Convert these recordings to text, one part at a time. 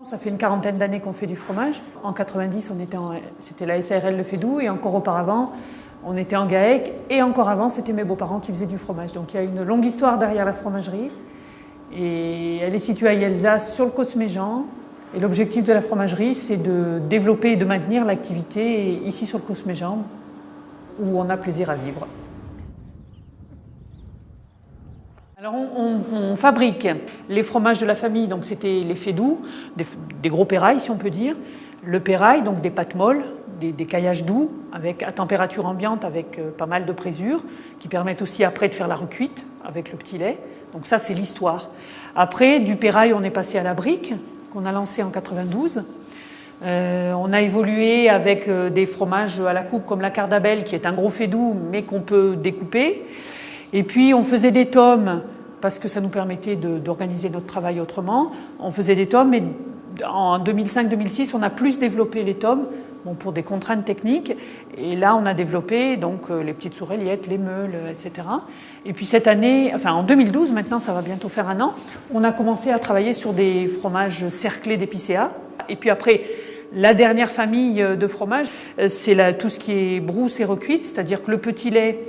Ça fait une quarantaine d'années qu'on fait du fromage. En 90, c'était la SARL Le Fédoux et encore auparavant, on était en GAEC et encore avant, c'était mes beaux-parents qui faisaient du fromage. Donc il y a une longue histoire derrière la fromagerie et elle est située à Yelzas sur le Cosméjean. Et l'objectif de la fromagerie, c'est de développer et de maintenir l'activité ici sur le Cosméjean où on a plaisir à vivre. Alors on fabrique les fromages de la famille, donc c'était les Fédoux, des gros pérailles si on peut dire. Le pérail, donc des pâtes molles, des caillages doux à température ambiante avec pas mal de présure qui permettent aussi après de faire la recuite avec le petit lait. Donc ça c'est l'histoire. Après du pérail on est passé à la brique qu'on a lancé en 92. On a évolué avec des fromages à la coupe comme la Cardabelle qui est un gros Fédoux mais qu'on peut découper. Et puis on faisait des tomes parce que ça nous permettait d'organiser notre travail autrement. On faisait des tomes et en 2005-2006 on a plus développé les tomes pour des contraintes techniques. Et là on a développé donc les petites soureliettes, les meules, etc. Et puis cette année, enfin en 2012 maintenant, ça va bientôt faire un an, on a commencé à travailler sur des fromages cerclés d'épicéa. Et puis après, la dernière famille de fromages, c'est tout ce qui est brousse et recuite, c'est-à-dire que le petit lait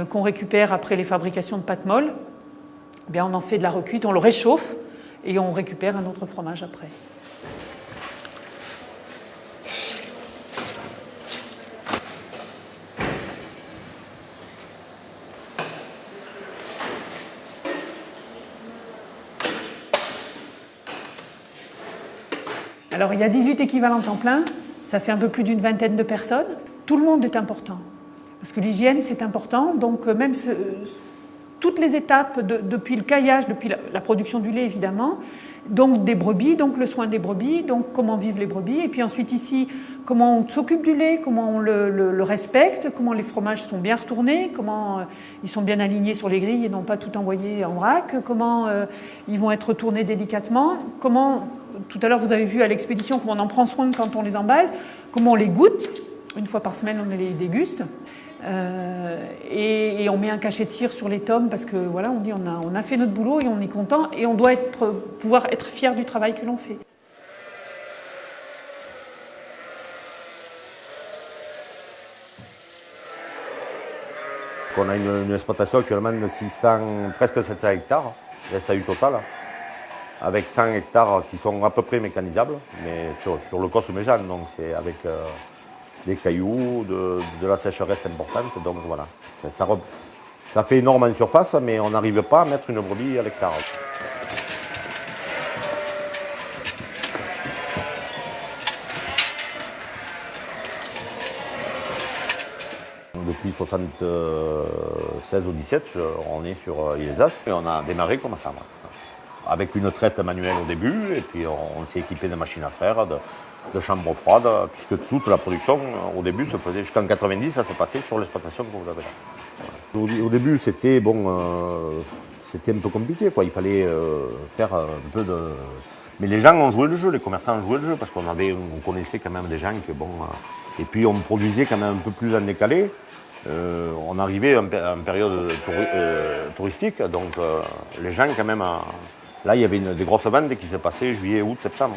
qu'on récupère après les fabrications de pâtes molles, bien on en fait de la recuite, on le réchauffe et on récupère un autre fromage après. Alors il y a 18 équivalents temps plein, ça fait un peu plus d'une vingtaine de personnes. Tout le monde est important. Parce que l'hygiène, c'est important. Donc, même toutes les étapes, depuis le caillage, depuis la production du lait, évidemment, donc des brebis, donc le soin des brebis, donc comment vivent les brebis. Et puis ensuite, ici, comment on s'occupe du lait, comment on le respecte, comment les fromages sont bien retournés, comment ils sont bien alignés sur les grilles et non pas tout envoyés en vrac, comment ils vont être retournés délicatement, comment, tout à l'heure, vous avez vu à l'expédition comment on en prend soin quand on les emballe, comment on les goûte. Une fois par semaine, on les déguste. Et on met un cachet de cire sur les tomes parce que voilà, on dit on a fait notre boulot et on est content et on doit pouvoir être fier du travail que l'on fait. On a une exploitation actuellement de 600, presque 700 hectares, la SAU totale, avec 100 hectares qui sont à peu près mécanisables, mais sur le Cosméjean, donc c'est avec des cailloux, de la sécheresse importante, donc voilà. Ça fait énorme en surface, mais on n'arrive pas à mettre une brebis à l'hectare. Depuis 1976 ou 17, on est sur Yelzas et on a démarré comme ça. Avec une traite manuelle au début, et puis on s'est équipé de machines à faire, de chambres froides, puisque toute la production au début se faisait jusqu'en 90, ça s'est passé sur l'exploitation que vous avez là. Au début c'était c'était un peu compliqué, quoi. Il fallait faire un peu de. Mais les gens ont joué le jeu, les commerçants ont joué le jeu, parce qu'on connaissait quand même des gens qui et puis on produisait quand même un peu plus en décalé. On arrivait en période touristique, donc les gens quand même. Là il y avait des grosses ventes qui se passaient juillet, août, septembre.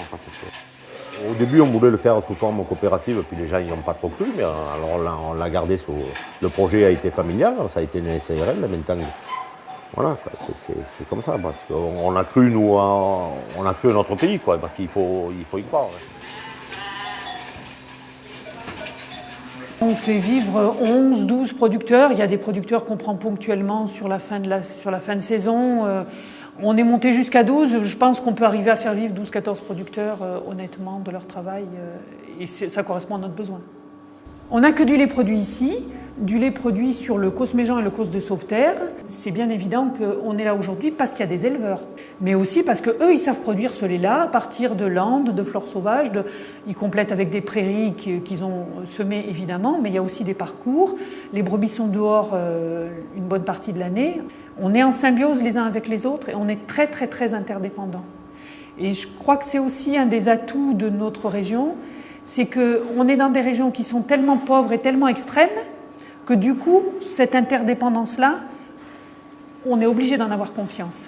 Au début, on voulait le faire sous forme coopérative, puis les gens n'y ont pas trop cru, mais alors on l'a gardé sous. Le projet a été familial, ça a été une SARL, maintenant. Voilà, c'est comme ça, parce qu'on a cru, nous, on a cru à notre pays, quoi, parce qu'il faut y croire. On fait vivre 11, 12 producteurs. Il y a des producteurs qu'on prend ponctuellement sur la fin de saison. On est monté jusqu'à 12. Je pense qu'on peut arriver à faire vivre 12-14 producteurs, honnêtement, de leur travail. Et ça correspond à notre besoin. On n'a que du lait produit ici, du lait produit sur le Cosméjean et le Cos de Sauveterre. C'est bien évident qu'on est là aujourd'hui parce qu'il y a des éleveurs. Mais aussi parce qu'eux, ils savent produire ce lait-là à partir de landes, de fleurs sauvages. Ils complètent avec des prairies qu'ils ont semées, évidemment, mais il y a aussi des parcours. Les brebis sont dehors une bonne partie de l'année. On est en symbiose les uns avec les autres et on est très, très, très interdépendants. Et je crois que c'est aussi un des atouts de notre région, c'est qu'on est dans des régions qui sont tellement pauvres et tellement extrêmes que du coup, cette interdépendance-là, on est obligé d'en avoir conscience.